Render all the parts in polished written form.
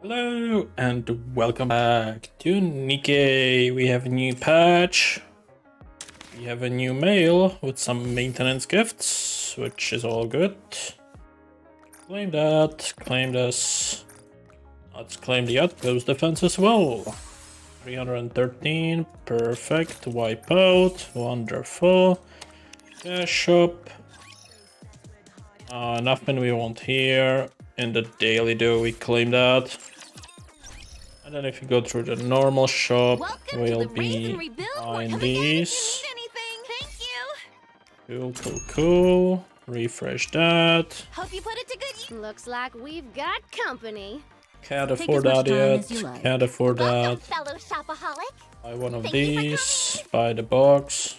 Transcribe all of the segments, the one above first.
Hello and welcome back to Nikke. We have a new patch. We have a new mail with some maintenance gifts, which is all good. Claim that, claim this. Let's claim the outpost defense as well. 313, perfect. Wipe out, wonderful. Cash shop. Nothing we want here. In the daily though, we claim that. And then if you go through the normal shop, we'll be buying these. Cool. Refresh that. Hope you put it to good use. Looks like we've got company. Can't afford that yet. Can't afford that. Fellow shopaholic. Buy one of these. Buy the box.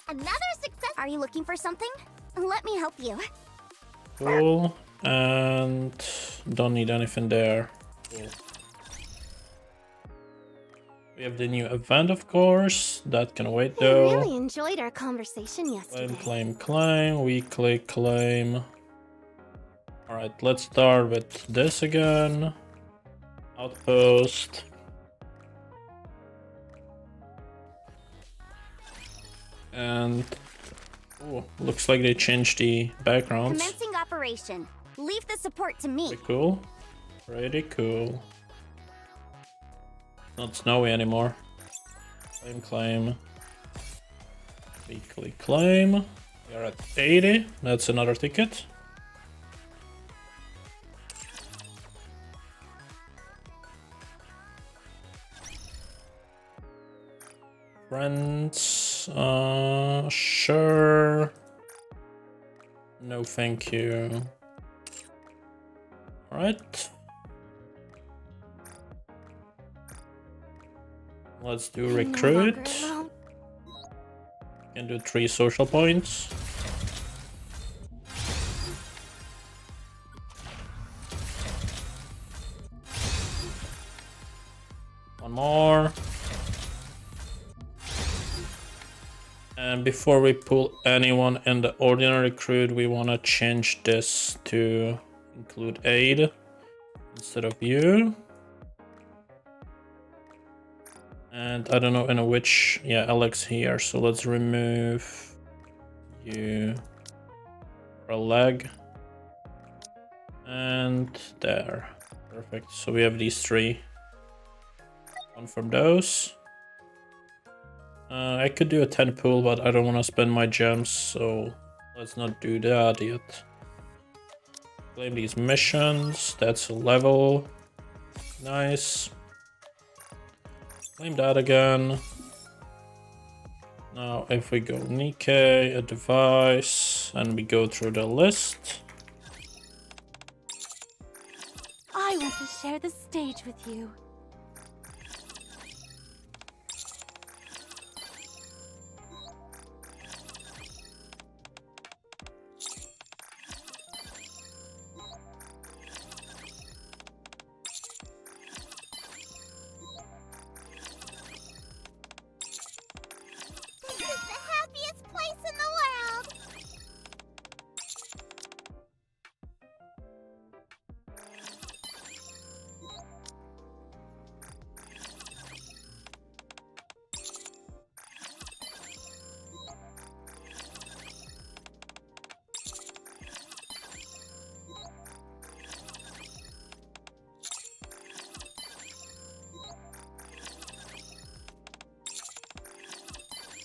Another success. Are you looking for something? Let me help you. Cool. And don't need anything there. Cool. We have the new event, of course. That can wait though. I really enjoyed our conversation yesterday. Claim. Weekly claim. Alright, let's start with this again. Outpost. And oh, looks like they changed the backgrounds. Commencing operation. Leave the support to me. Pretty cool. Not snowy anymore. Claim. Weekly claim. We are at 80. That's another ticket. Friends. Sure. No, thank you. Alright. Let's do recruit. Can do 3 social points. One more. And before we pull anyone in the ordinary recruit, we want to change this to include aid instead of you. And I don't know in which, yeah, Alex here. So let's remove you for a leg. And there. Perfect. So we have these 3. One from those. I could do a 10 pool, but I don't want to spend my gems, so let's not do that yet. Claim these missions. That's a level. Nice. Claim that again. Now if we go Nikke, a device, and we go through the list. I want to share the stage with you.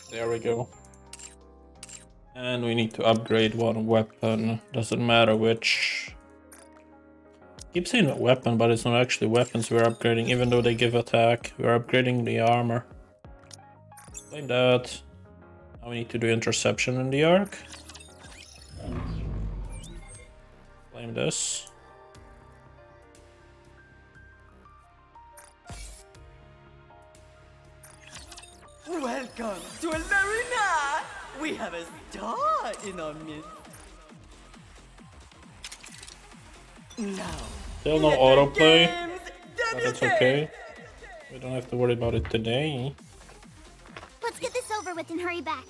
There we go. And we need to upgrade one weapon. Doesn't matter which. Keep saying weapon, but it's not actually weapons we're upgrading, even though they give attack. We're upgrading the armor. Claim that. Now we need to do interception in the arc. Claim this. Welcome to El Marina! We have a star in our midst. Now, Still no autoplay, but that's okay. We don't have to worry about it today. Let's get this over with and hurry back.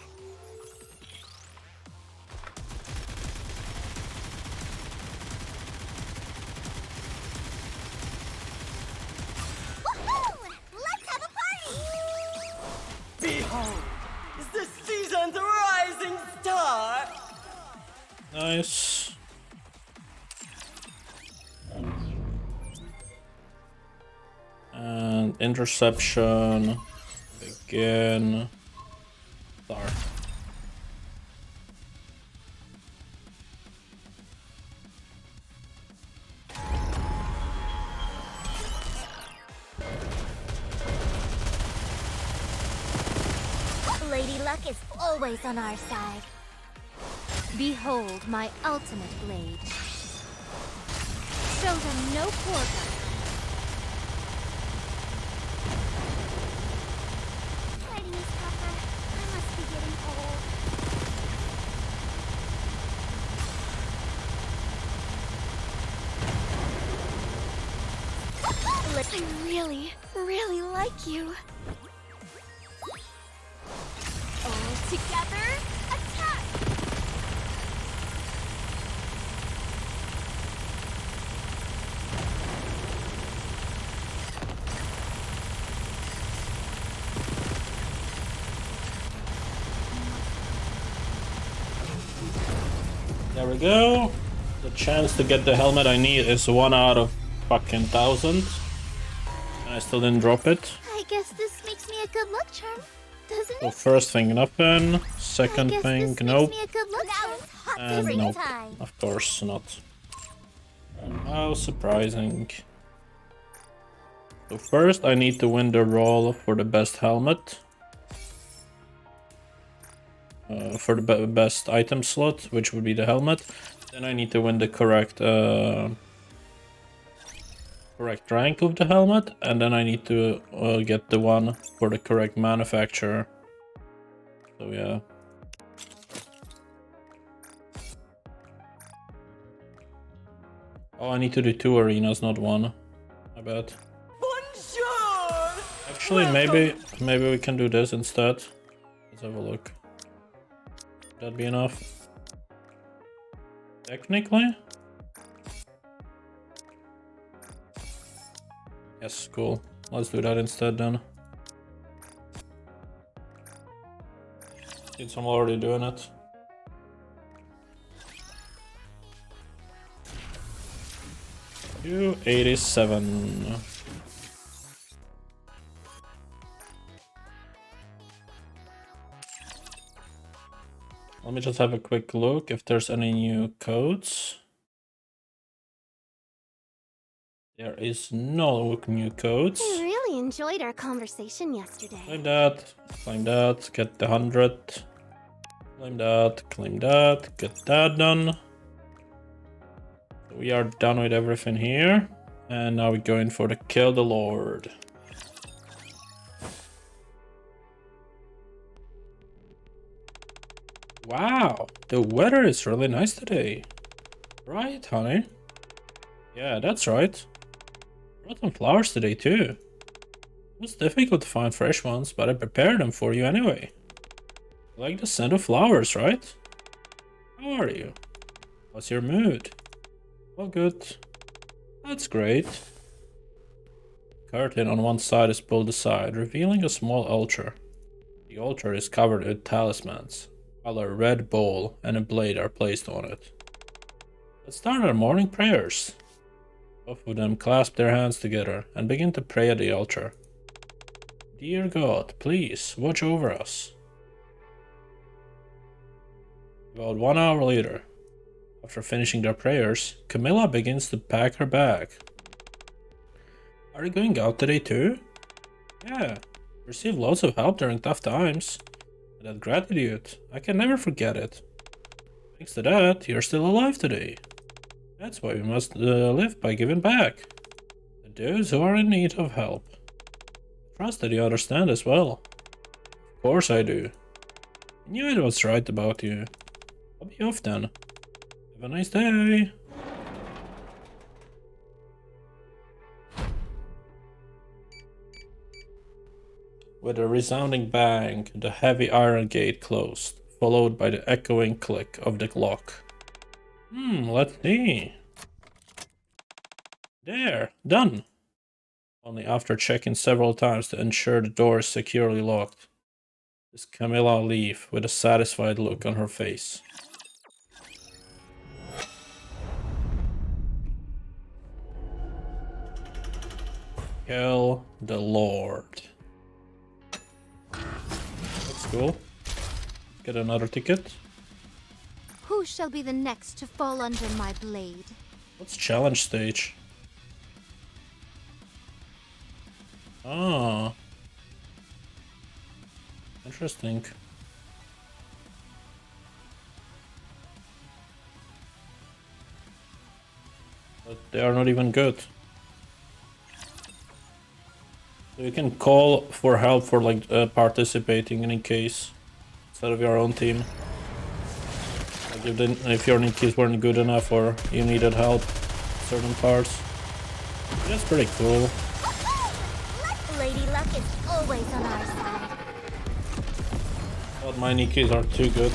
Behold, the season's rising star! Nice. And interception. Begin. Start. Lady Luck is always on our side. Behold my ultimate blade. Show them no quarter. Fighting is tougher. I must be getting old. I really like you. All together, attack! There we go. The chance to get the helmet I need is 1 out of fucking 1,000. And I still didn't drop it. I guess this makes me a good luck charm, doesn't So it? first thing, nothing. Second thing, nope. Makes me a good luck charm. And nope. Of course not. How surprising. So first I need to win the roll for the best helmet. For the best item slot, which would be the helmet. Then I need to win the correct correct rank of the helmet, and then I need to get the one for the correct manufacturer. So yeah. Oh, I need to do 2 arenas, not 1. I bet. Bonjour! Actually, maybe we can do this instead. Let's have a look. Would that be enough? Technically? Yes, cool. Let's do that instead then. Since I'm already doing it. $287. Let me just have a quick look if there's any new codes. There is no new codes. I really enjoyed our conversation yesterday. Claim that, get the 100. Claim that, get that done. We are done with everything here. And now we're going for the Kill the Lord. Wow, the weather is really nice today. Right, honey? Yeah, that's right. Brought some flowers today too. It was difficult to find fresh ones, but I prepared them for you anyway. You like the scent of flowers, right? How are you? What's your mood? All good. That's great. Curtain on one side is pulled aside, revealing a small altar. The altar is covered with talismans, while a red bowl and a blade are placed on it. Let's start our morning prayers. Both of them clasp their hands together and begin to pray at the altar. Dear God, please watch over us. About 1 hour later, after finishing their prayers, Camilla begins to pack her bag. Are you going out today too? Yeah, received lots of help during tough times. That gratitude, I can never forget it. Thanks to that, you're still alive today. That's why we must live by giving back to those who are in need of help. I trust that you understand as well. Of course I do. I knew I was right about you. I'll be off then. Have a nice day. With a resounding bang, the heavy iron gate closed, followed by the echoing click of the lock. Let's see. There, done. Only after checking several times to ensure the door is securely locked. Does Camilla leave with a satisfied look on her face? Kill the Lord. That's cool. Get another ticket. Who shall be the next to fall under my blade? What's challenge stage? Ah. Interesting. But they are not even good. So you can call for help for like participating in a case instead of your own team. Like if your Nikkes weren't good enough or you needed help certain parts. That's pretty cool. Lady Luck is always on our side. But my Nikkes are too good.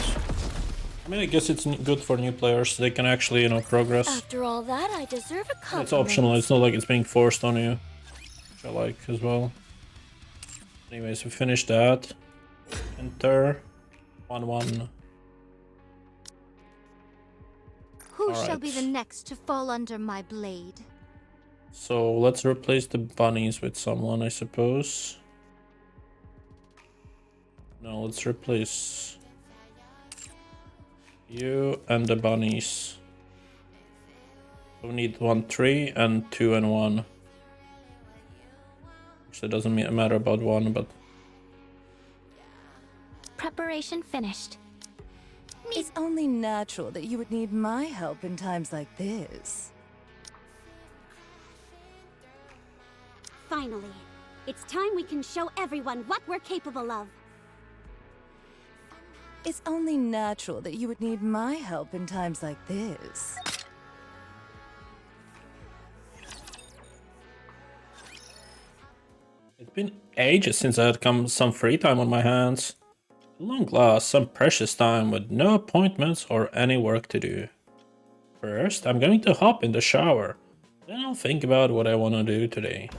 I mean, I guess it's good for new players. They can actually, you know, progress. After all that, I deserve a compliment. It's optional. It's not like it's being forced on you. Which I like as well. Anyways, we finished that. Enter. 1-1. Who shall be the next to fall under my blade? So let's replace the bunnies with someone, I suppose. No, let's replace you and the bunnies. So we need 1 3 and 2 and 1. Actually, it doesn't matter about 1, but Preparation finished. It's only natural that you would need my help in times like this. Finally, it's time we can show everyone what we're capable of. It's only natural that you would need my help in times like this. it's been ages since I had some free time on my hands. At long last, some precious time with no appointments or any work to do. First, I'm going to hop in the shower. Then I'll think about what I want to do today.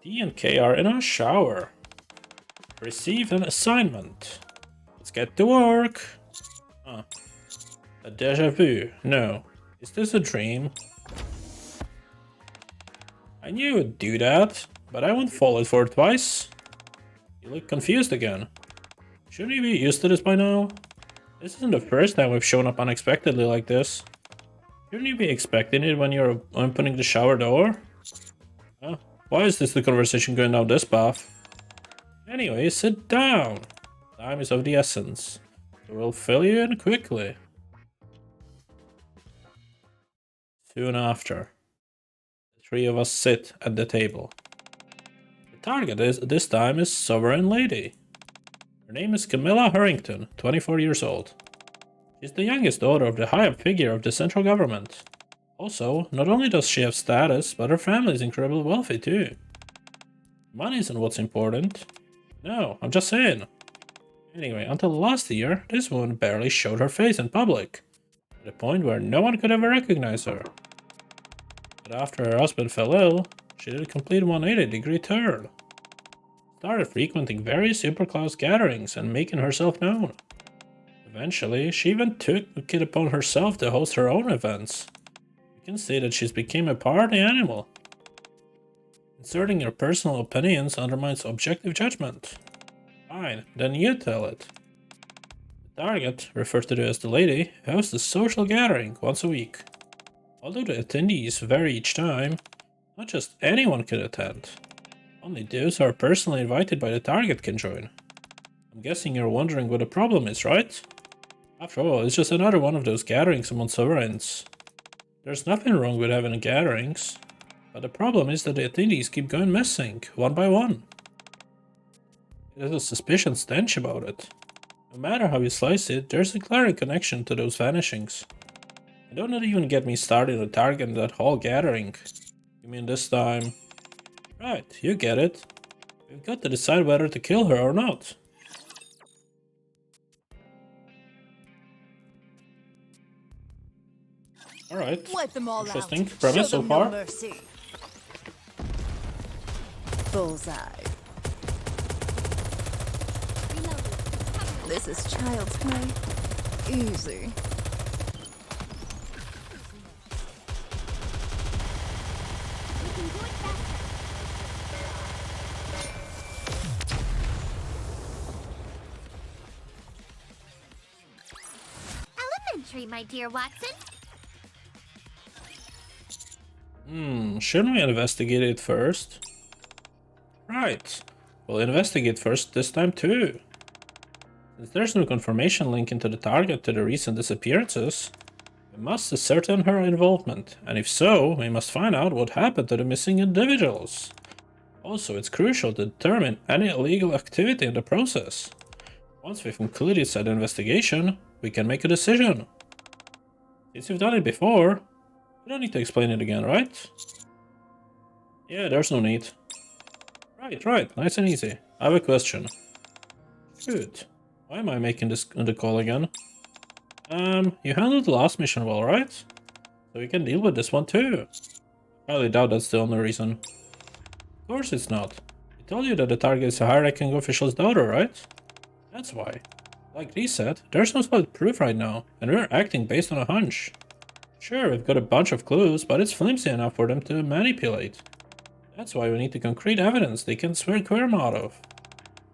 D and K are in a shower. Received an assignment. Let's get to work. Huh. A deja vu. No. Is this a dream? I knew it would do that, but I won't fall it for it twice. You look confused again. Shouldn't you be used to this by now? This isn't the first time we've shown up unexpectedly like this. Shouldn't you be expecting it when you're opening the shower door? Huh? Why is this the conversation going down this path? Anyway, sit down. Time is of the essence. So we'll fill you in quickly. Soon after, the 3 of us sit at the table. The target this time is Sovereign Lady. Her name is Camilla Harrington, 24 years old. She's the youngest daughter of the high-up figure of the central government. Also, not only does she have status, but her family is incredibly wealthy too. Money isn't what's important. No, I'm just saying. Anyway, until last year, this woman barely showed her face in public, to the point where no one could ever recognize her. But after her husband fell ill, she did a complete 180-degree turn. Started frequenting various upper-class gatherings and making herself known. Eventually, she even took it upon herself to host her own events. You can say that she's become a party animal. Inserting your personal opinions undermines objective judgment. Fine, then you tell it. The target, referred to as the lady, hosts a social gathering once a week. Although the attendees vary each time, not just anyone can attend. Only those who are personally invited by the target can join. I'm guessing you're wondering what the problem is, right? After all, it's just another one of those gatherings among sovereigns. There's nothing wrong with having gatherings, but the problem is that the attendees keep going missing, one by one. There's a suspicion stench about it. No matter how you slice it, there's a glaring connection to those vanishings. And don't even get me started on the target in that whole gathering. You mean this time? Right, you get it. We've got to decide whether to kill her or not. Alright, Wipe them all interesting out. premise Show so them far. No mercy. Bullseye. This is child's play. Easy. We can do it faster. Elementary, my dear Watson. Shouldn't we investigate it first? Right. We'll investigate first this time too. Since there's no confirmation linking to the target to the recent disappearances, we must ascertain her involvement, and if so, we must find out what happened to the missing individuals. Also, it's crucial to determine any illegal activity in the process. Once we've concluded said investigation, we can make a decision. Since you've done it before, we don't need to explain it again, right? Yeah, there's no need. Right, nice and easy. I have a question. Good. Why am I making this the call again? You handled the last mission well, right? So you can deal with this one too. I highly doubt that's the only reason. Of course it's not. I told you that the target is a high-ranking official's daughter, right? That's why. Like Lee said, there's no solid proof right now, and we're acting based on a hunch. Sure, we've got a bunch of clues, but it's flimsy enough for them to manipulate. That's why we need the concrete evidence they can swear queer out of.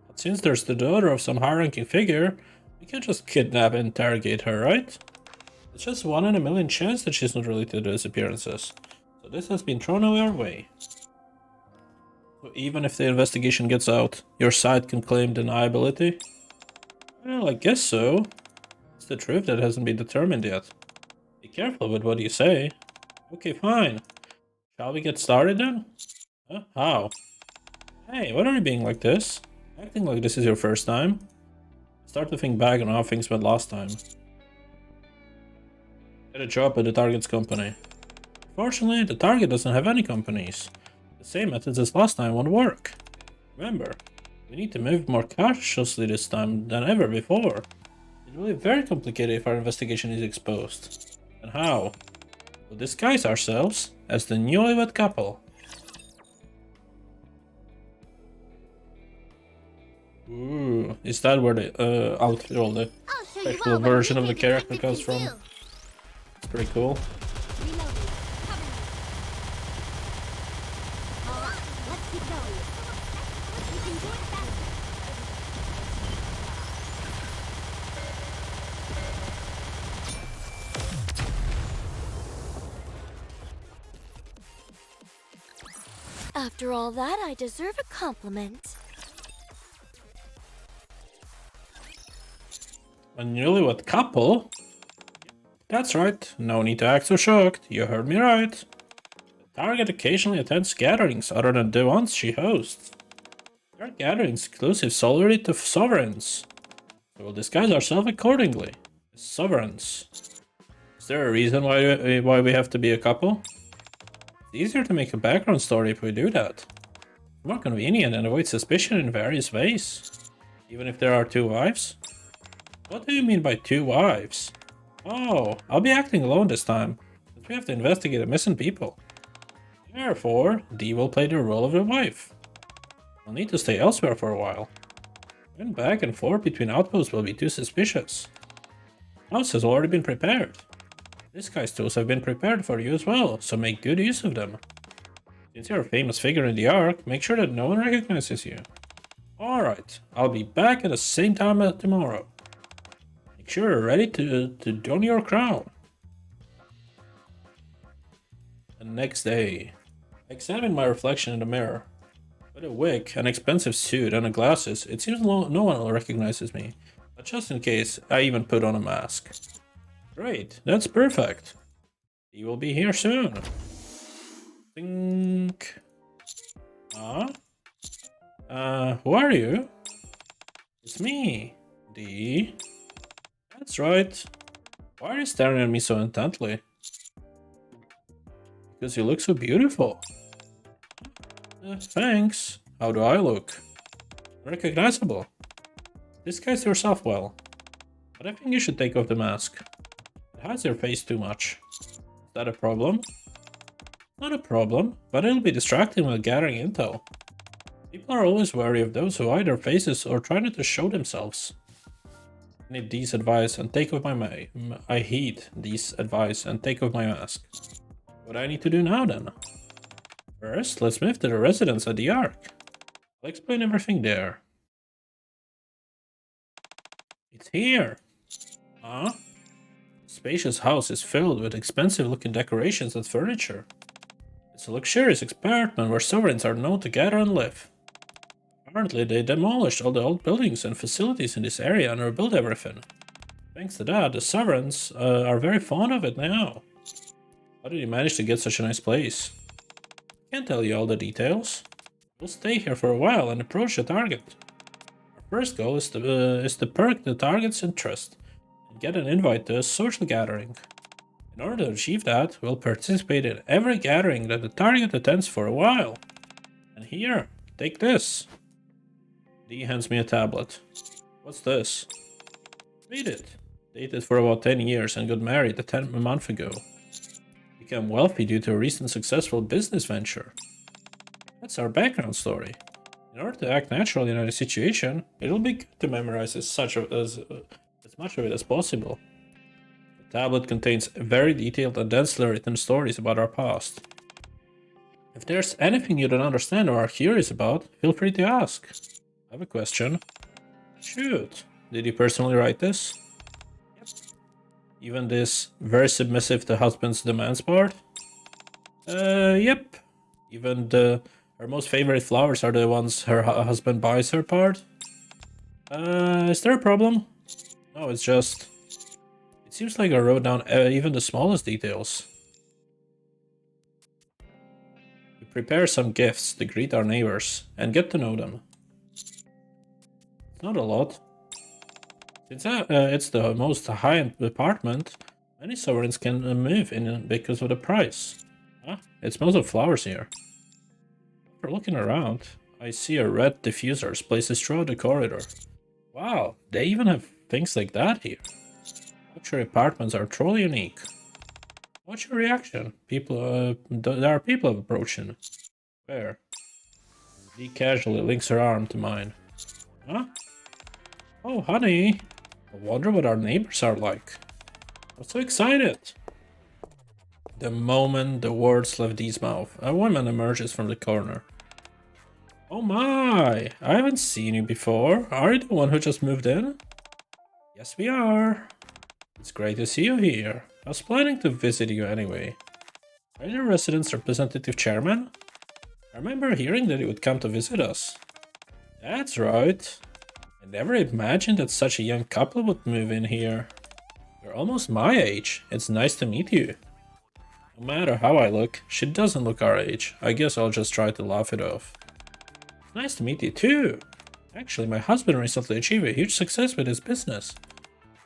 But since there's the daughter of some high-ranking figure, we can't just kidnap and interrogate her, right? It's just 1 in a million chance that she's not related to the disappearances, so this has been thrown our way. So even if the investigation gets out, your side can claim deniability? Well, I guess so. It's the truth that hasn't been determined yet. Be careful with what you say. Okay, fine. Shall we get started then? Huh? How? Hey, why are you being like this? Acting like this is your first time? Start to think back on how things went last time. Get a job at the target's company. Fortunately, the target doesn't have any companies. The same methods as last time won't work. Remember, we need to move more cautiously this time than ever before. It will be very complicated if our investigation is exposed. And how? We'll disguise ourselves as the newlywed couple. Ooh, is that where the the I'll show you actual all what version of the Nikke character detectives comes can from? do. It's pretty cool. Reloading. Cover me. All right, let's keep going. We can do it faster. After all that, I deserve a compliment. A newlywed couple? That's right, no need to act so shocked, you heard me right. The target occasionally attends gatherings other than the ones she hosts. There are gatherings exclusive solely to sovereigns. We will disguise ourselves accordingly. As sovereigns. Is there a reason why we have to be a couple? It's easier to make a background story if we do that. It's more convenient and avoid suspicion in various ways. Even if there are 2 wives? What do you mean by 2 wives? Oh, I'll be acting alone this time, since we have to investigate the missing people. Therefore, Dee will play the role of a wife. We'll need to stay elsewhere for a while. Going back and forth between outposts will be too suspicious. The house has already been prepared. Disguise tools have been prepared for you as well, so make good use of them. Since you're a famous figure in the Ark, make sure that no one recognizes you. Alright, I'll be back at the same time tomorrow. Make sure you're ready to don your crown. The next day, I examined my reflection in the mirror. With a wig, an expensive suit, and glasses, it seems no one recognizes me. But just in case, I even put on a mask. Great, that's perfect. He will be here soon. Think. Huh? Who are you? It's me, Dee. That's right. Why are you staring at me so intently? Because you look so beautiful. Thanks. How do I look? Recognizable. Disguise yourself well. But I think you should take off the mask. It hides your face too much. Is that a problem? Not a problem, but it'll be distracting while gathering intel. People are always wary of those who hide their faces or try not to show themselves. I need these advice and take off my I heed these advice and take off my mask. What do I need to do now then? First, let's move to the residence at the Ark. I'll explain everything there. It's here! Huh? The spacious house is filled with expensive looking decorations and furniture. It's a luxurious apartment where sovereigns are known to gather and live. Apparently, they demolished all the old buildings and facilities in this area and rebuilt everything. Thanks to that, the sovereigns are very fond of it now. How did you manage to get such a nice place? I can't tell you all the details. We'll stay here for a while and approach the target. Our first goal is to perk the target's interest and get an invite to a social gathering. In order to achieve that, we'll participate in every gathering that the target attends for a while. And here, take this. Dee hands me a tablet. What's this? Read it. Dated for about 10 years and got married a month ago. Became wealthy due to a recent successful business venture. That's our background story. In order to act naturally in any situation, it'll be good to memorize as much of it as possible. The tablet contains very detailed and densely written stories about our past. If there's anything you don't understand or are curious about, feel free to ask. I have a question. Shoot, did you personally write this? Yep. Even this very submissive to husband's demands part? Yep. Even her most favorite flowers are the ones her husband buys her part? Is there a problem? No, it's just... It seems like I wrote down even the smallest details. We prepare some gifts to greet our neighbors and get to know them. It's not a lot. Since it's the most high-end apartment, many sovereigns can move in because of the price. Ah, it smells of flowers here. After looking around, I see a red diffusers placed throughout the corridor. Wow, they even have things like that here. Luxury apartments are truly unique. What's your reaction? There are people approaching. Where? Dee casually links her arm to mine. Huh? Oh, honey. I wonder what our neighbors are like. I'm so excited. The moment the words left Dee's mouth, a woman emerges from the corner. Oh my, I haven't seen you before. Are you the one who just moved in? Yes, we are. It's great to see you here. I was planning to visit you anyway. Are you the residence representative chairman? I remember hearing that you would come to visit us. That's right. I never imagined that such a young couple would move in here. You're almost my age. It's nice to meet you. No matter how I look, she doesn't look our age. I guess I'll just try to laugh it off. It's nice to meet you too. Actually, my husband recently achieved a huge success with his business.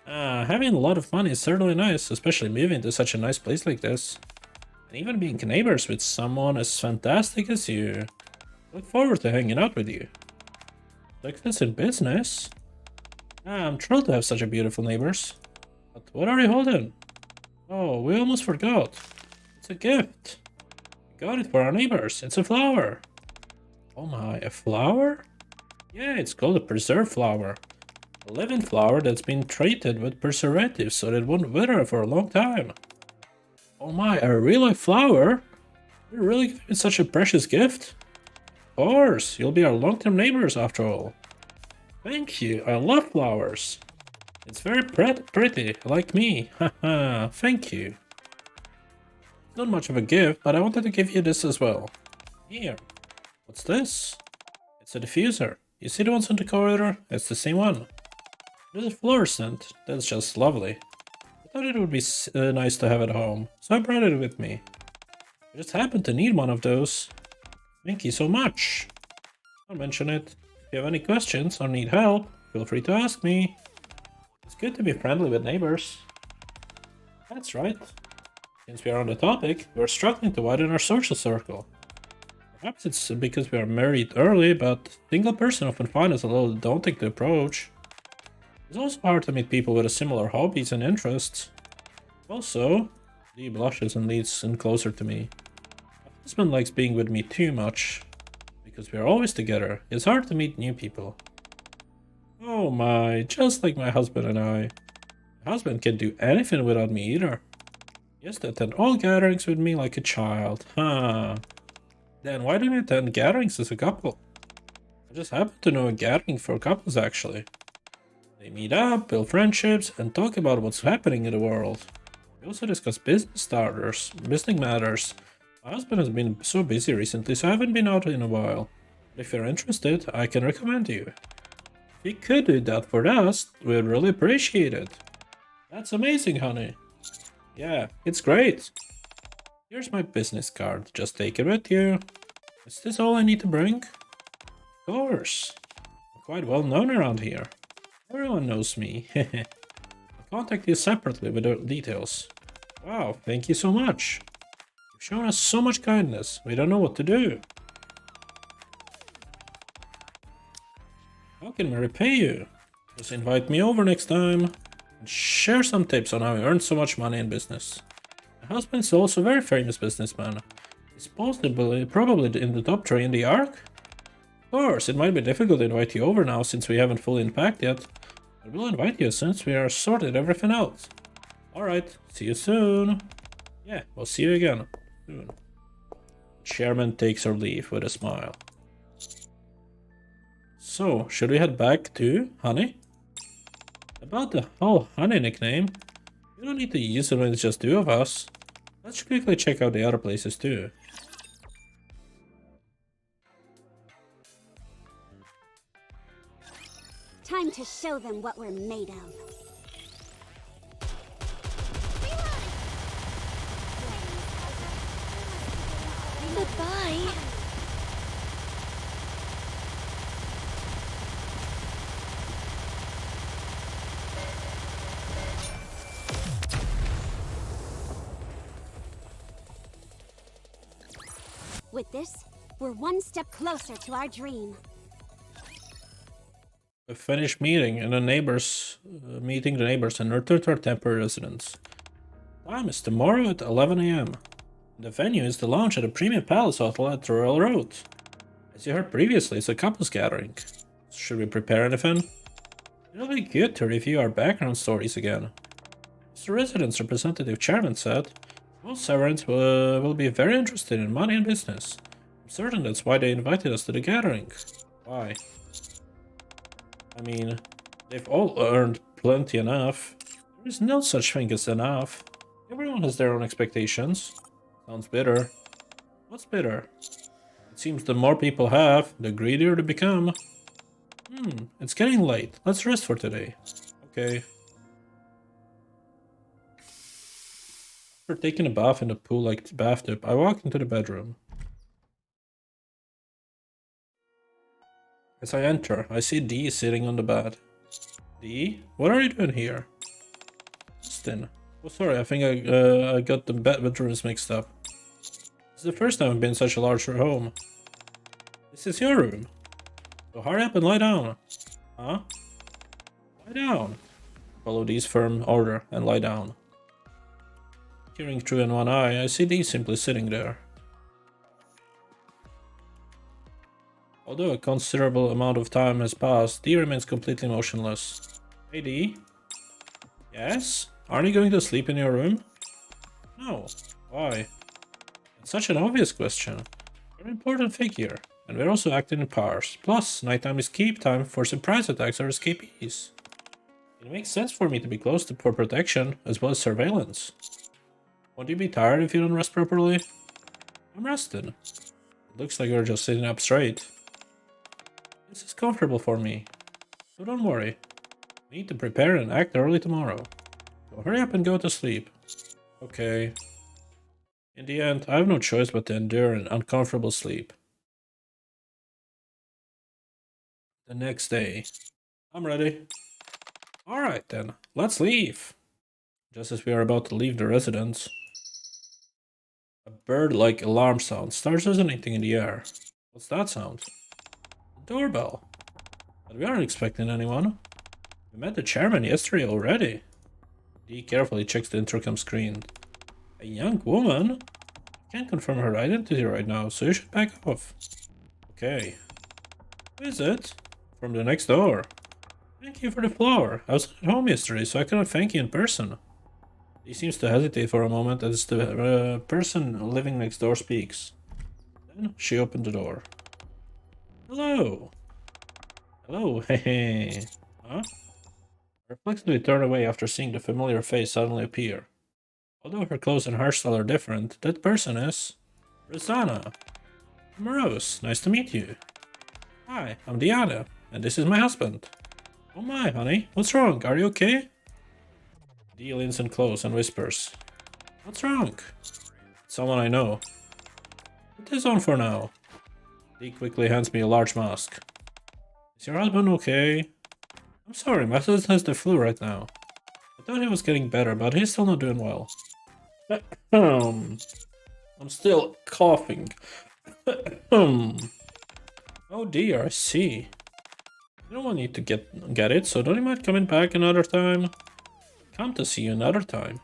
Having a lot of money is certainly nice, especially moving to such a nice place like this. And even being neighbors with someone as fantastic as you. Look forward to hanging out with you. Success in business? I'm thrilled to have such a beautiful neighbors. But what are you holding? Oh, we almost forgot. It's a gift. We got it for our neighbors. It's a flower. Oh my, a flower? Yeah, it's called a preserved flower. A living flower that's been treated with preservatives so that it won't wither for a long time. Oh my, a real life flower? You're really giving me such a precious gift? Of course, you'll be our long-term neighbors after all. Thank you, I love flowers. It's very pretty, like me. Haha, thank you. It's not much of a gift, but I wanted to give you this as well. Here. What's this? It's a diffuser. You see the ones in the corridor? It's the same one. There's a fluorescent. That's just lovely. I thought it would be nice to have at home, so I brought it with me. I just happened to need one of those. Thank you so much. I'll mention it. If you have any questions or need help, feel free to ask me. It's good to be friendly with neighbors. That's right. Since we are on the topic, we're struggling to widen our social circle. Perhaps it's because we are married early, but single person often find us a little daunting to approach. It's also hard to meet people with similar hobbies and interests. Also, Dee blushes and leads in closer to me. My husband likes being with me too much. Because we are always together, it's hard to meet new people. Oh my, just like my husband and I. My husband can't do anything without me either. He has to attend all gatherings with me like a child. Huh. Then why don't you attend gatherings as a couple? I just happen to know a gathering for couples actually. They meet up, build friendships, and talk about what's happening in the world. We also discuss business matters. My husband has been so busy recently, so I haven't been out in a while. But if you're interested, I can recommend you. If you could do that for us, we'd really appreciate it. That's amazing, honey. Yeah, it's great. Here's my business card. Just take it with you. Is this all I need to bring? Of course. I'm quite well known around here. Everyone knows me. I'll contact you separately with the details. Wow, thank you so much. You've shown us so much kindness. We don't know what to do. How can we repay you? Just invite me over next time and share some tips on how you earn so much money in business. My husband's also a very famous businessman. He's probably in the top 3 in the Ark. Of course, it might be difficult to invite you over now since we haven't fully unpacked yet. But we'll invite you since we are sorted everything out. Alright, see you soon. Yeah, we'll see you again soon. Chairman takes her leave with a smile. So, should we head back to Honey? About the whole Honey nickname, we don't need to use it when it's just 2 of us. Let's quickly check out the other places too. Time to show them what we're made of. Goodbye. With this, we're one step closer to our dream. We finished meeting the neighbors and returned to our temporary residence. Time is tomorrow at 11 AM. The venue is the lounge at the Premium Palace Hotel at Royal Road. As you heard previously, it's a couples gathering. Should we prepare anything? It'll be good to review our background stories again. As the residence representative chairman said, most Severans will be very interested in money and business. I'm certain that's why they invited us to the gathering. Why? I mean, they've all earned plenty enough. There is no such thing as enough. Everyone has their own expectations. Sounds bitter. What's bitter? It seems the more people have, the greedier they become. It's getting late. Let's rest for today. Okay. After taking a bath in the pool-like bathtub, I walk into the bedroom. As I enter, I see Dee sitting on the bed. Dee? What are you doing here? Justin. Oh, sorry, I think I got the bedrooms mixed up. This is the first time I've been in such a large home. This is your room. So hurry up and lie down. Huh? Lie down. Follow Dee's firm order and lie down. Peering through in one eye, I see Dee simply sitting there. Although a considerable amount of time has passed, Dee remains completely motionless. Hey Dee? Yes? Aren't you going to sleep in your room? No. Why? It's such an obvious question. You're an important figure, and we're also acting in pairs. Plus, nighttime is keep time for surprise attacks or escapees. It makes sense for me to be close to for protection, as well as surveillance. Won't you be tired if you don't rest properly? I'm rested. It looks like you're just sitting up straight. This is comfortable for me, so don't worry. I need to prepare and act early tomorrow. So hurry up and go to sleep. Okay. In the end, I have no choice but to endure an uncomfortable sleep. The next day. I'm ready. Alright then, let's leave. Just as we are about to leave the residence, a bird-like alarm sound starts resonating in the air. What's that sound? A doorbell. But we aren't expecting anyone. We met the chairman yesterday already. Dee carefully checks the intercom screen. A young woman? I can't confirm her identity right now, so you should back off. Okay. Who is it? From the next door. Thank you for the flower. I was at home yesterday, so I couldn't thank you in person. He seems to hesitate for a moment as the person living next door speaks. Then she opened the door. Hello. Hello, hey. Huh? I reflexively turned away after seeing the familiar face suddenly appear. Although her clothes and hairstyle are different, that person is... Rosanna. I'm Rose. Nice to meet you. Hi, I'm Diana, and this is my husband. Oh my, honey. What's wrong? Are you okay? Dee leans in close and whispers. What's wrong? Someone I know. Put this on for now. Dee quickly hands me a large mask. Is your husband okay? I'm sorry, my husband has the flu right now. I thought he was getting better, but he's still not doing well. I'm still coughing. Oh dear, I see. You don't want you to get it, so don't you mind coming back another time? Come to see you another time.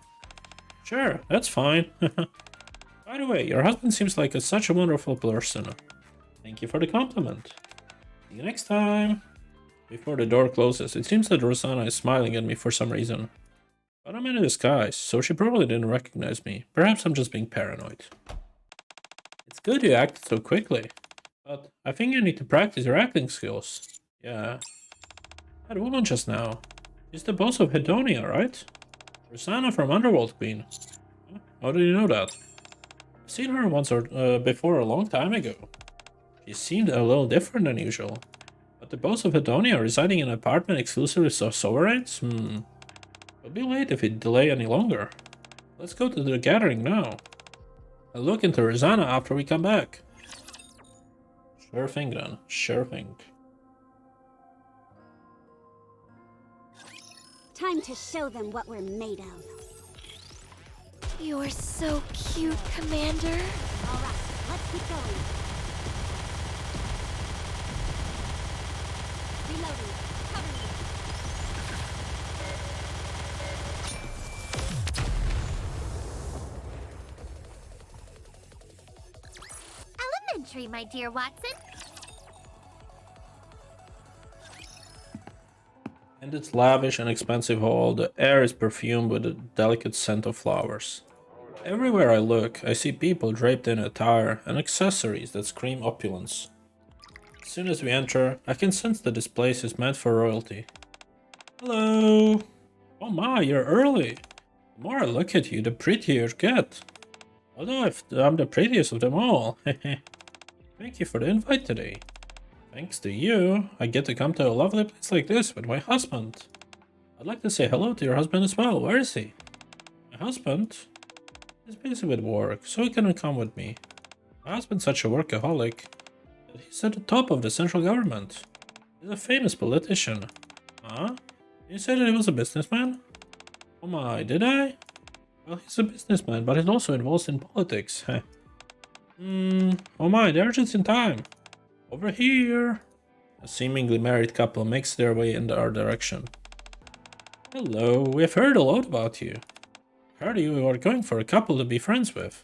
Sure, that's fine. By the way, your husband seems like such a wonderful person. Thank you for the compliment. See you next time. Before the door closes, it seems that Rosanna is smiling at me for some reason. But I'm in a disguise, so she probably didn't recognize me. Perhaps I'm just being paranoid. It's good you acted so quickly. But I think you need to practice your acting skills. Yeah. That woman just now. She's the boss of Hedonia, right? Rosanna from Underworld Queen. How did you know that? I've seen her once or before a long time ago. She seemed a little different than usual. But the boss of Hedonia residing in an apartment exclusively to sovereigns? It'll be late if we delay any longer. Let's go to the gathering now. I'll look into Rosanna after we come back. Sure thing then, sure thing. Time to show them what we're made of. You're so cute, Commander. All right, let's keep going. Reloading. Cover me. Elementary, my dear Watson. In its lavish and expensive hall, the air is perfumed with a delicate scent of flowers. Everywhere I look, I see people draped in attire and accessories that scream opulence. As soon as we enter, I can sense that this place is meant for royalty. Hello! Oh my, you're early! The more I look at you, the prettier you get. Although I'm the prettiest of them all. Thank you for the invite today. Thanks to you, I get to come to a lovely place like this with my husband. I'd like to say hello to your husband as well. Where is he? My husband? He's busy with work, so he couldn't come with me. My husband's such a workaholic that he's at the top of the central government. He's a famous politician. Huh? You said that he was a businessman? Oh my, did I? Well, he's a businessman, but he's also involved in politics. Oh my, they're just in time. Over here. A seemingly married couple makes their way in our direction. Hello, we've heard a lot about you. Heard you are going for a couple to be friends with.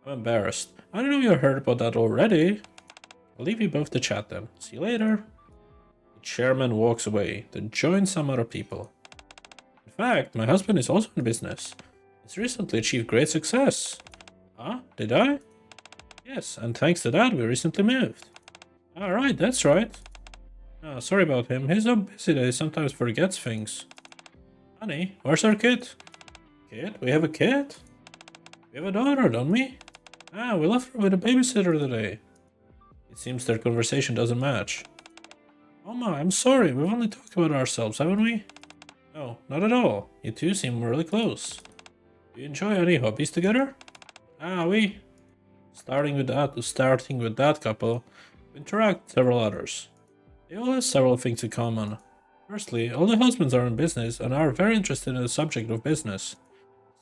I'm embarrassed. I don't know you heard about that already. I'll leave you both to chat then. See you later. The chairman walks away to join some other people. In fact, my husband is also in business. He's recently achieved great success. Huh? Did I? Yes, and thanks to that we recently moved. Alright, that's right. Sorry about him. He's so busy that he sometimes forgets things. Honey, where's our kid? Kid? We have a kid? We have a daughter, don't we? We left her with a babysitter today. It seems their conversation doesn't match. Oh my, I'm sorry. We've only talked about ourselves, haven't we? No, not at all. You two seem really close. Do you enjoy any hobbies together? We. Starting with that couple, we interact with several others. They all have several things in common. Firstly, all the husbands are in business and are very interested in the subject of business.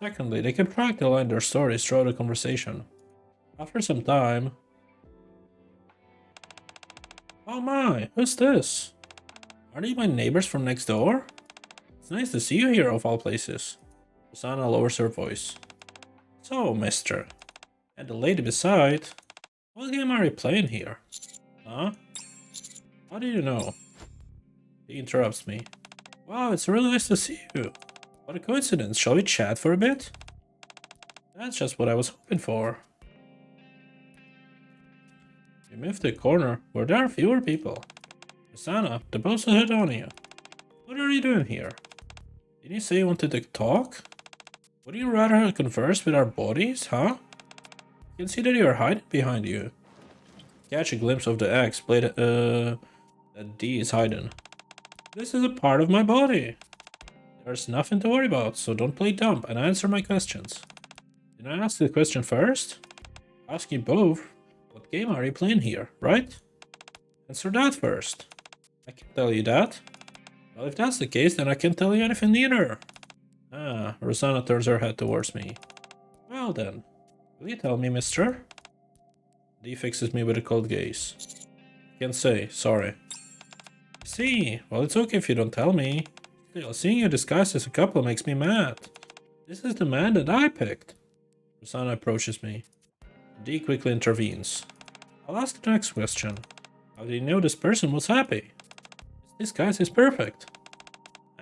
Secondly, they can track the line their stories throughout the conversation. After some time... Oh my, who's this? Are they my neighbors from next door? It's nice to see you here of all places. Rosanna lowers her voice. So, mister. And the lady beside... What game are you playing here? Huh? How do you know? He interrupts me. Wow, it's really nice to see you. What a coincidence. Shall we chat for a bit? That's just what I was hoping for. We moved to a corner where there are fewer people. Rosanna, the boss will hit on you. What are you doing here? Didn't you say you wanted to talk? Would you rather converse with our bodies, huh? I can see that you are hiding behind you. Catch a glimpse of the axe blade that D is hiding. This is a part of my body. There's nothing to worry about, so don't play dumb and answer my questions. Did I ask the question first? Ask you both. What game are you playing here, right? Answer that first. I can tell you that. Well, if that's the case, then I can't tell you anything either. Ah, Rosanna turns her head towards me. Well then, will you tell me, mister? D fixes me with a cold gaze. Can't say, sorry. See, well, it's okay if you don't tell me. Still, seeing you disguised as a couple makes me mad. This is the man that I picked. Rosanna approaches me. D quickly intervenes. I'll ask the next question. How do you know this person was happy? This disguise is perfect.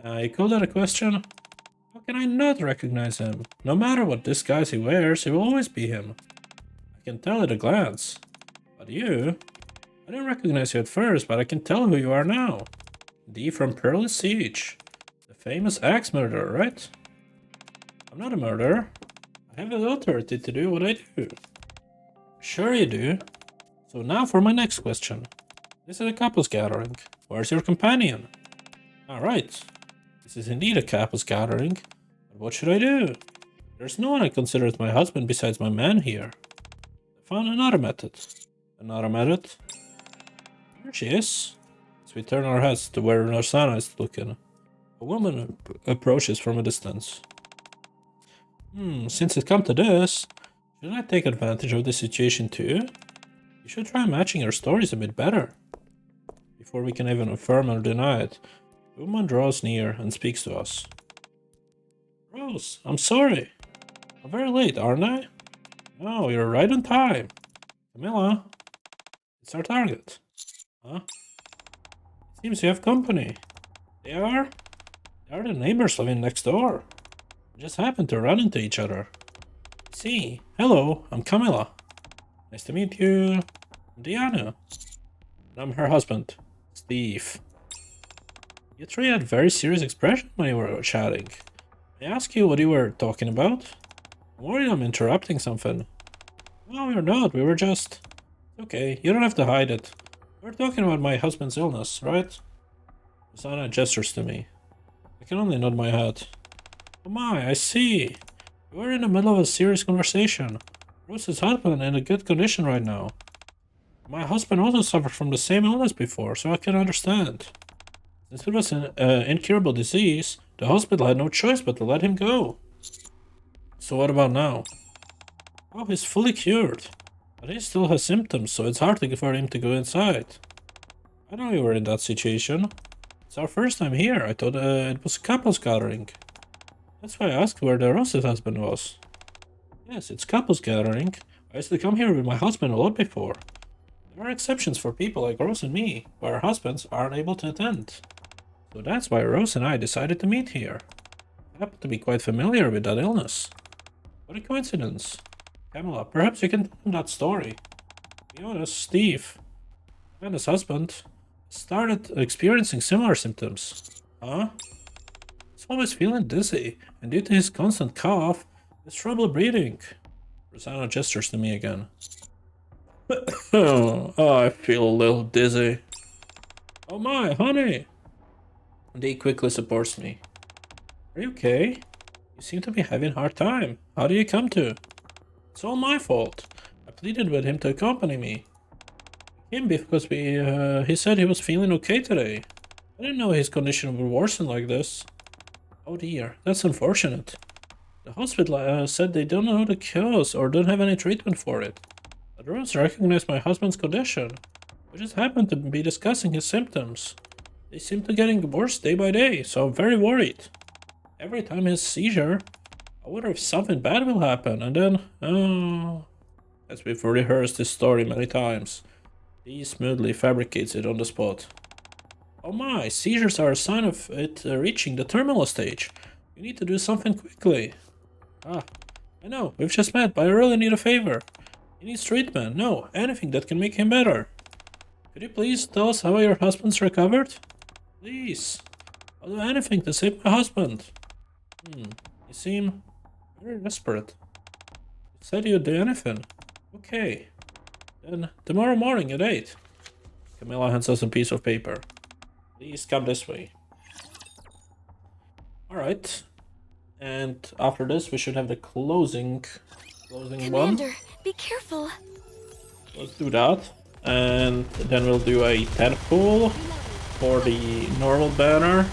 You call that a question? How can I not recognize him? No matter what disguise he wears, it will always be him. I can tell at a glance. But you? I didn't recognize you at first, but I can tell who you are now. D from Pearl's Siege. The famous axe murderer, right? I'm not a murderer. I have the authority to do what I do. Sure you do. So now for my next question. This is a couples gathering. Where's your companion? Alright. This is indeed a couples gathering. But what should I do? There's no one I consider as my husband besides my man here. I found another method. Another method? There she is. As we turn our heads to where Rosanna is looking, a woman approaches from a distance. Since it's come to this, should I take advantage of the situation too? You should try matching your stories a bit better. Before we can even affirm or deny it, the woman draws near and speaks to us. Rose, I'm sorry. I'm very late, aren't I? No, you're right on time. Camilla, it's our target. Huh? It seems you have company. They are? They are the neighbors living next door. We just happened to run into each other. See, hello, I'm Camilla. Nice to meet you. I'm Diana. And I'm her husband, Steve. You three had very serious expression when you were chatting. May I ask you what you were talking about? I'm worried I'm interrupting something. No, you're not. We were just... Okay, you don't have to hide it. We're talking about my husband's illness, right? Rosanna gestures to me. I can only nod my head. Oh my, I see. We're in the middle of a serious conversation. Rose's husband in a good condition right now. My husband also suffered from the same illness before, so I can understand. Since it was an incurable disease, the hospital had no choice but to let him go. So what about now? Oh, he's fully cured. But he still has symptoms, so it's hard for him to go inside. I know you were in that situation. It's our first time here. I thought it was a couples gathering. That's why I asked where the Rose's husband was. Yes, it's couples gathering. I used to come here with my husband a lot before. There are exceptions for people like Rose and me, where our husbands aren't able to attend. So that's why Rose and I decided to meet here. I happen to be quite familiar with that illness. What a coincidence. Camilla, perhaps you can tell him that story. To be honest, Steve and his husband started experiencing similar symptoms. Huh? He's always feeling dizzy, and due to his constant cough, he has trouble breathing. Rosanna gestures to me again. Oh, I feel a little dizzy. Oh my, honey! Dee quickly supports me. Are you okay? You seem to be having a hard time. How do you come to? It's all my fault. I pleaded with him to accompany me. He came because he said he was feeling okay today. I didn't know his condition would worsen like this. Oh dear, that's unfortunate. The hospital said they don't know the cause or don't have any treatment for it. But Rose recognized my husband's condition. We just happened to be discussing his symptoms. They seem to be getting worse day by day, so I'm very worried. Every time his seizure, I wonder if something bad will happen, and then, oh... As we've rehearsed this story many times, he smoothly fabricates it on the spot. Oh my, seizures are a sign of it reaching the terminal stage. You need to do something quickly. Ah, I know, we've just met, but I really need a favor. He needs treatment. No, anything that can make him better. Could you please tell us how your husband's recovered? Please. I'll do anything to save my husband. You seem very desperate. You said you'd do anything. Okay. Then tomorrow morning at 8. Camilla hands us a piece of paper. Please come this way. Alright. And after this we should have the closing one. Commander, be careful. Let's do that. And then we'll do a 10 pull for the normal banner.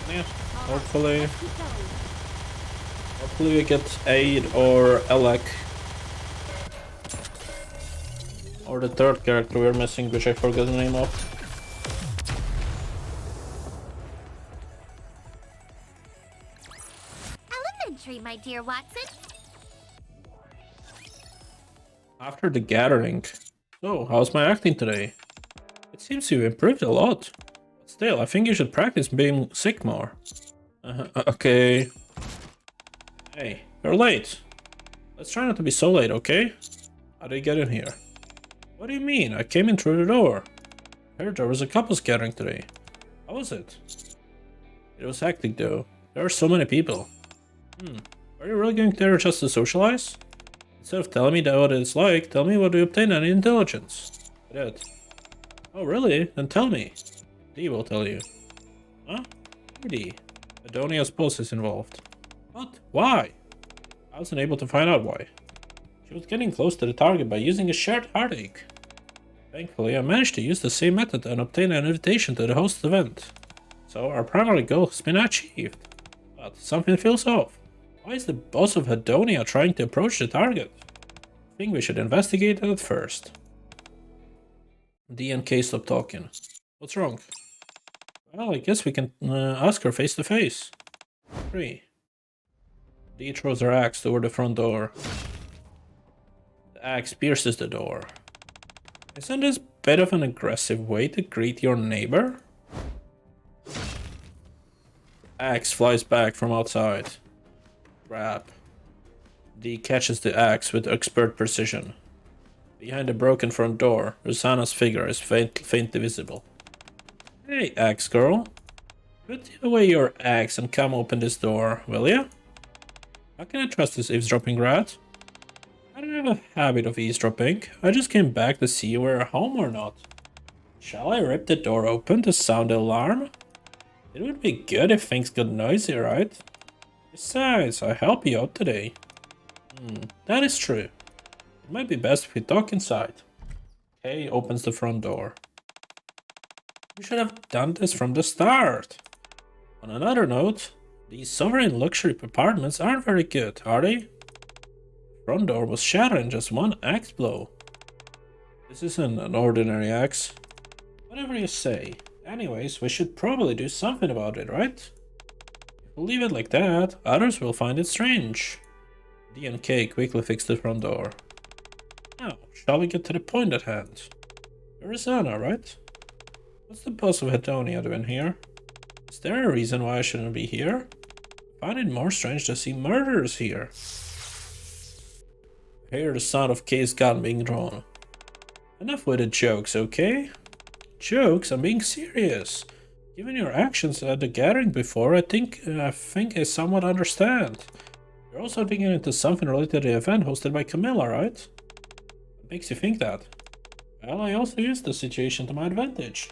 Yeah, hopefully we get Aid or Alec. Or the third character we're missing, which I forgot the name of. Elementary, my dear Watson. After the gathering. So, how's my acting today? It seems you've improved a lot. But still, I think you should practice being sick more. Okay. Hey, you're late. Let's try not to be so late, okay? How did you get in here? What do you mean? I came in through the door. I heard there was a couples gathering today. How was it? It was hectic though. There are so many people. Are you really going there just to socialize? Instead of telling me that what it's like, tell me what you obtained any intelligence. I did. Oh really? Then tell me. Dee will tell you. Huh? Dee. Adonia's boss is involved. What? Why? I wasn't able to find out why. She was getting close to the target by using a shared heartache. Thankfully, I managed to use the same method and obtain an invitation to the host event. So our primary goal has been achieved. But something feels off. Why is the boss of Hedonia trying to approach the target? I think we should investigate that first. D and K stop talking. What's wrong? Well, I guess we can ask her face to face. 3. D throws her axe toward the front door. The axe pierces the door. Isn't this a bit of an aggressive way to greet your neighbor? The axe flies back from outside. Grab. D catches the axe with expert precision. Behind the broken front door, Rosanna's figure is faintly visible. Hey, axe girl. Put away your axe and come open this door, will ya? How can I trust this eavesdropping rat? I don't have a habit of eavesdropping. I just came back to see you were at home or not. Shall I rip the door open to sound the alarm? It would be good if things got noisy, right? Besides, I help you out today. That is true. It might be best if we talk inside. Kay opens the front door. We should have done this from the start. On another note, these sovereign luxury apartments aren't very good, are they? The front door was shattered in just one axe blow. This isn't an ordinary axe. Whatever you say. Anyways, we should probably do something about it, right? If we leave it like that, others will find it strange. D and K quickly fix the front door. Now, shall we get to the point at hand? You're Rosanna, right? What's the boss of Hedonia doing here? Is there a reason why I shouldn't be here? I find it more strange to see murderers here. I hear the sound of Kay's gun being drawn. Enough with the jokes, okay? Jokes? I'm being serious. Given your actions at the gathering before, I think I somewhat understand. You're also digging into something related to the event hosted by Camilla, right? What makes you think that? Well, I also used the situation to my advantage.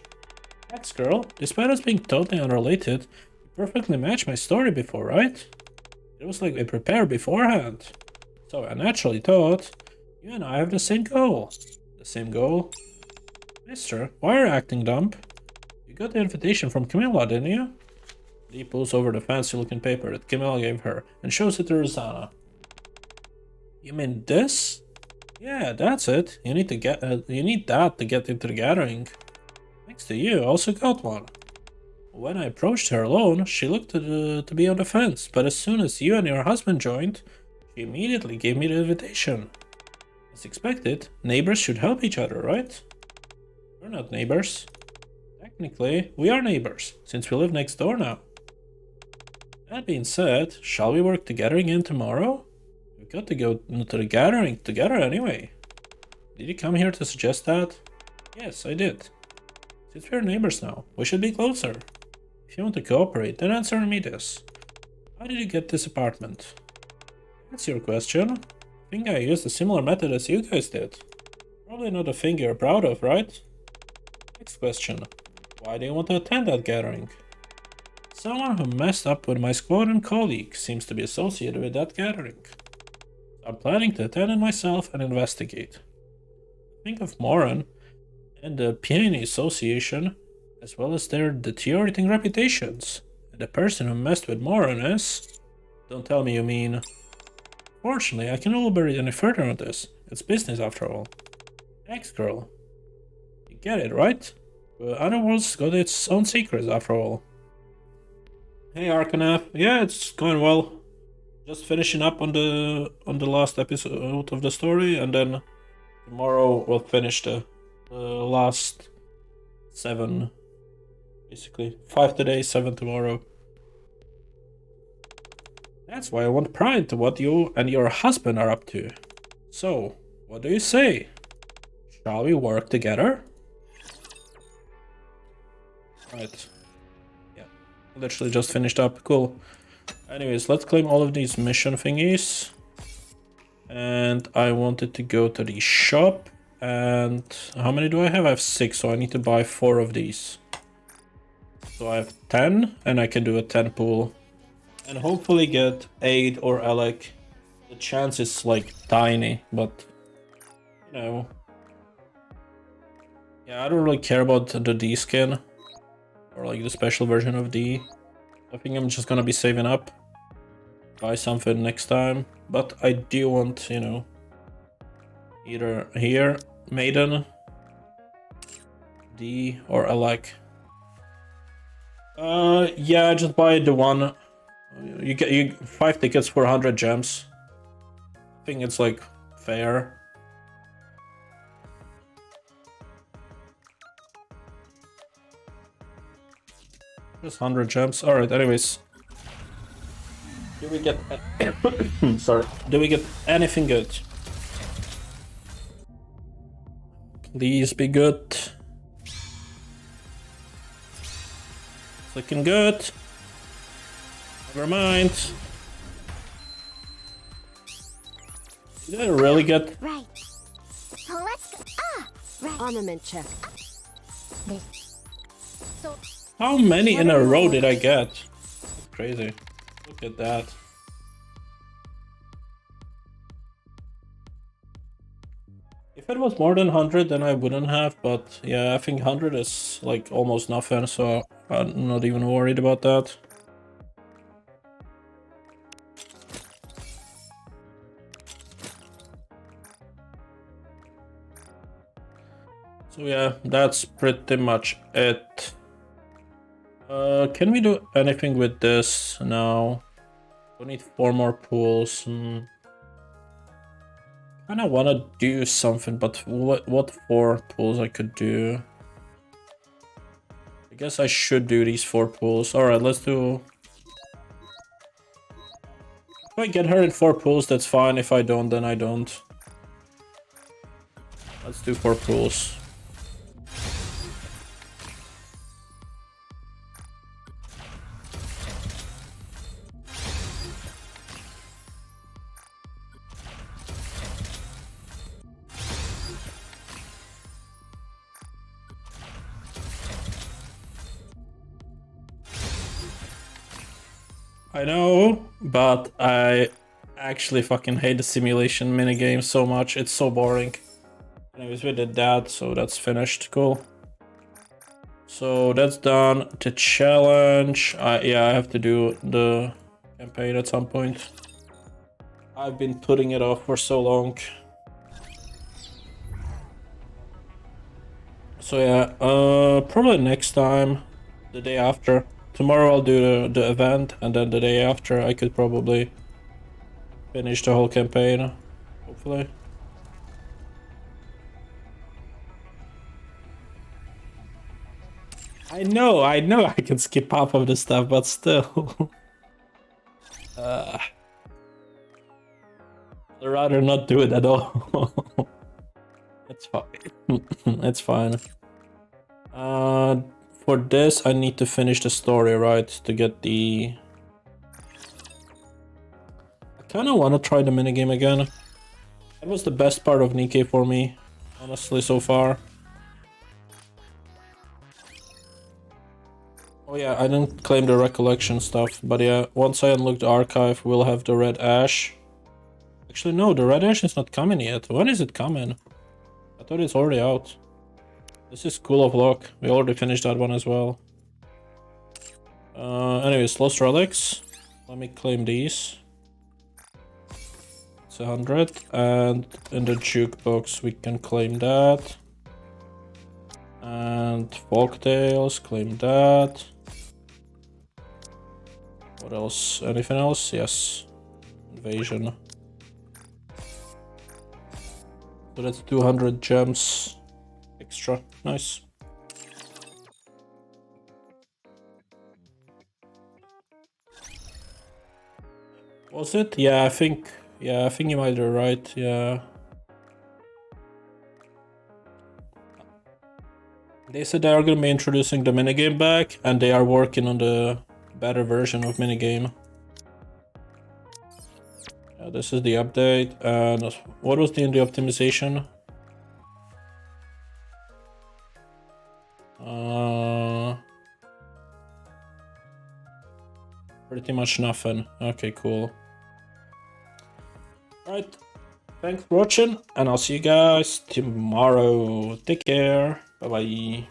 Thanks, girl. Despite us being totally unrelated, you perfectly matched my story before, right? It was like we prepared beforehand. So I naturally thought, you and I have the same goal. The same goal? Mister, why are you acting dumb? You got the invitation from Camilla, didn't you? Lee pulls over the fancy-looking paper that Camilla gave her and shows it to Rosanna. You mean this? Yeah, that's it. You need that to get into the gathering. Thanks to you, I also got one. When I approached her alone, she looked to be on the fence, but as soon as you and your husband joined, she immediately gave me the invitation. As expected, neighbors should help each other, right? We're not neighbors. Technically, we are neighbors, since we live next door now. That being said, shall we work together again tomorrow? We've got to go to the gathering together anyway. Did you come here to suggest that? Yes, I did. Since we're neighbors now, we should be closer. If you want to cooperate, then answer me this. How did you get this apartment? That's your question. I think I used a similar method as you guys did. Probably not a thing you're proud of, right? Next question. Why do you want to attend that gathering? Someone who messed up with my squadron colleague seems to be associated with that gathering. I'm planning to attend it myself and investigate. Think of Moran and the Peony Association, as well as their deteriorating reputations. And the person who messed with Moran is... Don't tell me you mean... Fortunately, I can elaborate any further on this. It's business after all. Ex-girl. You get it, right? The Underworld's got its own secrets after all. Hey Arcanef, yeah, it's going well. Just finishing up on the last episode of the story, and then tomorrow we'll finish the last 7, basically 5 today, 7 tomorrow. That's why I want pry into what you and your husband are up to. So, what do you say? Shall we work together? Right. Yeah. Literally just finished up. Cool. Anyways, let's claim all of these mission thingies. And I wanted to go to the shop. And how many do I have? I have 6, so I need to buy 4 of these. So I have 10, and I can do a 10 pool. And hopefully get 8 or Alec. The chance is like tiny, but you know. Yeah, I don't really care about the D skin. Or like the special version of D. I think I'm just gonna be saving up. Buy something next time. But I do want, you know, either here, Maiden, D, or Alec. Yeah, just buy the one. You get 5 tickets for 100 gems. I think it's like fair. Just 100 gems. Alright, anyways. Do we get sorry. Do we get anything good? Please be good. It's looking good. Never mind. Did I really get... Right. So let's go. Right. Armament check. This. So How many in a row did I get? That's crazy. Look at that. If it was more than 100, then I wouldn't have, but yeah, I think 100 is like almost nothing, so I'm not even worried about that. So yeah, that's pretty much it. Can we do anything with this now? We need 4 more pools. Kinda wanna do something, but what 4 pools I could do? I guess I should do these 4 pools. Alright, let's do... If I get her in 4 pools, that's fine. If I don't, then I don't. Let's do 4 pools. I know, but I actually fucking hate the simulation minigame so much. It's so boring. Anyways, we did that, so that's finished. Cool. So that's done. The challenge. Yeah, I have to do the campaign at some point. I've been putting it off for so long. So yeah, probably next time, the day after. Tomorrow I'll do the event, and then the day after I could probably finish the whole campaign, hopefully. I know I can skip half of the stuff, but still. I'd rather not do it at all. It's fine. It's fine. For this, I need to finish the story, right? To get the... I kind of want to try the minigame again. That was the best part of Nikke for me, honestly, so far. Oh yeah, I didn't claim the recollection stuff, but yeah, once I unlock the archive, we'll have the red ash. Actually, no, the red ash is not coming yet. When is it coming? I thought it's already out. This is School of Luck. We already finished that one as well. Anyways, Lost Relics. Let me claim these. It's 100. And in the jukebox, we can claim that. And Folktales, claim that. What else? Anything else? Yes. Invasion. So that's 200 gems extra. Nice. Was it? Yeah, I think you might be right. Yeah. They said they are going to be introducing the minigame back, and they are working on the better version of minigame. Yeah, this is the update, and what was the optimization? Pretty much nothing. Okay, cool. Alright, thanks for watching, and I'll see you guys tomorrow. Take care. Bye bye.